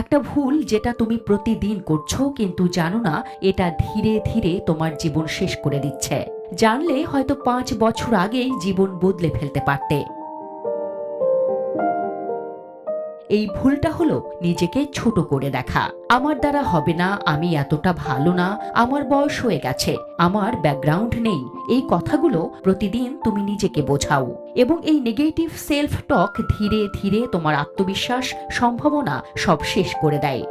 একটা ভুল যেটা তুমি প্রতিদিন করছো কিন্তু জানো না এটা ধীরে ধীরে তোমার জীবন শেষ করে দিচ্ছে। জানলে হয়তো 5 বছর আগেই জীবন বদলে ফেলতে পারতে। এই ভুলটা হলো নিজেকে ছোট করে দেখা। আমার দ্বারা হবে না, আমি এতটা ভালো না, আমার বয়স হয়ে গেছে, আমার ব্যাকগ্রাউন্ড নেই। এই কথাগুলো প্রতিদিন তুমি নিজেকে বোঝাও এবং এই নেগেটিভ সেলফ টক ধীরে ধীরে তোমার আত্মবিশ্বাস, সম্ভাবনা সব শেষ করে দেয়।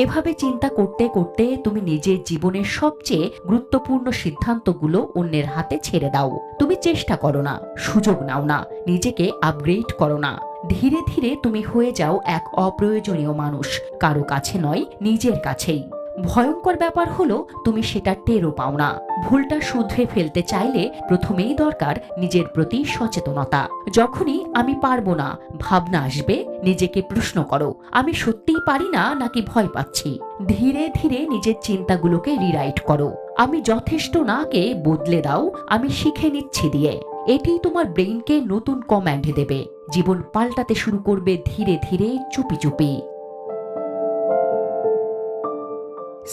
এভাবে চিন্তা করতে করতে তুমি নিজের জীবনের সবচেয়ে গুরুত্বপূর্ণ সিদ্ধান্তগুলো অন্যের হাতে ছেড়ে দাও। তুমি চেষ্টা করো না, সুযোগ নাও না, নিজেকে আপগ্রেড করো না। ধীরে ধীরে তুমি হয়ে যাও এক অপ্রয়োজনীয় মানুষ, কারো কাছে নয়, নিজের কাছেই। ভয়ঙ্কর ব্যাপার হলো তুমি সেটা টেরও পাও না। ভুলটা শুধরে ফেলতে চাইলে প্রথমেই দরকার নিজের প্রতি সচেতনতা। যখনই আমি পারবো না ভাবনা আসবে, নিজেকে প্রশ্ন করো, আমি সত্যিই পারি না নাকি ভয় পাচ্ছি। ধীরে ধীরে নিজের চিন্তাগুলোকে রিরাইট করো। আমি যথেষ্ট না কে বদলে দাও, আমি শিখে নিচ্ছি দিয়ে। এটি তোমার ব্রেইনকে নতুন কমান্ড দেবে। জীবন পাল্টাতে শুরু করবে ধীরে ধীরে, চুপি চুপি।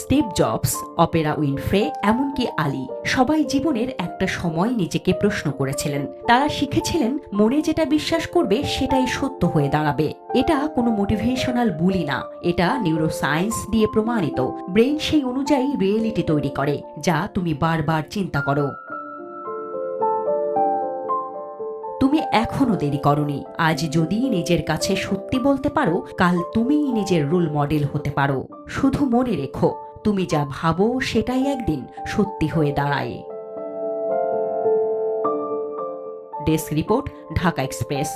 স্টিভ জবস, অপেরা উইনফ্রে, এমনকি আলী, সবাই জীবনের একটা সময় নিজেকে প্রশ্ন করেছিলেন। তারা শিখেছিলেন মনে যেটা বিশ্বাস করবে সেটাই সত্য হয়ে দাঁড়াবে। এটা কোনো মোটিভেশনাল বুলি না, এটা নিউরোসায়েন্স দিয়ে প্রমাণিত। ব্রেইন সেই অনুযায়ী রিয়েলিটি তৈরি করে যা তুমি বারবার চিন্তা করো। তুমি এখনো দেরি করনি। আজ যদি নিজের কাছে সত্যি বলতে পারো, কাল তুমিই নিজের রোল মডেল হতে পারো। শুধু মনে রেখো, তুমি যা ভাবো সেটাই একদিন সত্যি হয়ে দাঁড়ায়। Desk report, Dhaka express.